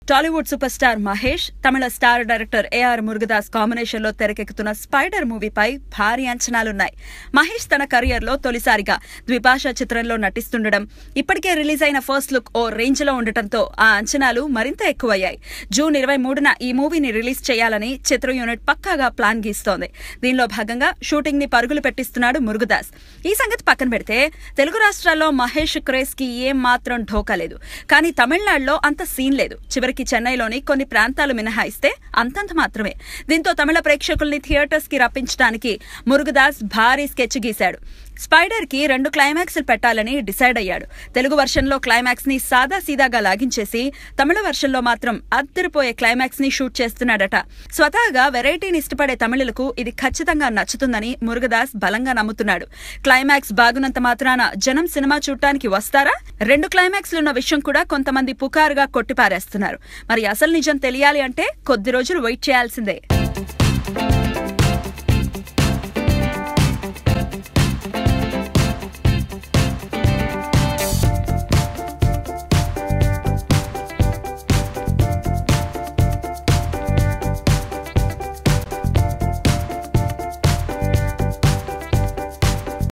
Tollywood super star Mahesh, తమిళ star director AR Murugadoss combination లో తెరకెక్కుతున్న స్పైడర్ మూవీపై భారీ అంచనాలున్నాయి. మహేష్ తన కెరియర్ లో తొలిసారిగా ద్విభాషా చిత్రంలో నటిస్తుండడం, ఇప్పటికే రిలీజ్ అయిన ఫస్ట్ లుక్ ఓ రేంజ్ లో ఉండటంతో ఆ అంచనాలు మరింత ఎక్కువయ్యాయి. జూన్ 23న ఈ మూవీని రిలీజ్ చేయాలని చిత్ర యూనిట్ పక్కాగా ప్లాన్ గీస్తోంది. దీనిలో భాగంగా షూటింగ్ ని పరుగులు పెట్టిస్తున్నాడు మురుగదాస్. ఈ సంగతి పక్కన పెడితే తెలుగు రాష్ట్రాల్లో మహేష్ క్రేజ్ కి ఏం మాత్రం ఢోకా లేదు. కానీ తమిళనాడులో అంత సీన్ లేదు. చివరికి చెన్నైలోని కొన్ని ప్రాంతాలు మినహాయిస్తే అంతంత మాత్రమే. దీంతో తమిళ ప్రేక్షకుల్ని థియేటర్స్ కి రప్పించడానికి మురుగదాస్ భారీ స్కెచ్ గీశాడు. స్పైడర్ కి 2 క్లైమాక్స్లు పెట్టాలని డిసైడ్ అయ్యాడు. తెలుగు వర్షన్ లో క్లైమాక్స్ ని సాదా సీదాగా లాగించేసి తమిళ వర్షన్ లో మాత్రం అద్దరిపోయే క్లైమాక్స్ ని షూట్ చేస్తున్నాడట. స్వతహాగా వెరైటీని ఇష్టపడే తమిళులకు ఇది ఖచ్చితంగా నచ్చుతుందని మురుగదాస్ బలంగా నమ్ముతున్నాడు. క్లైమాక్స్ బాగున్నంత మాత్రాన జనం సినిమా చూడటానికి వస్తారా? 2 క్లైమాక్స్లున్న విషయం కూడా కొంతమంది పుకారుగా కొట్టిపారేస్తున్నారు. మరి అసలు నిజం తెలియాలి అంటే కొద్ది రోజులు వెయిట్ చేయాల్సిందే.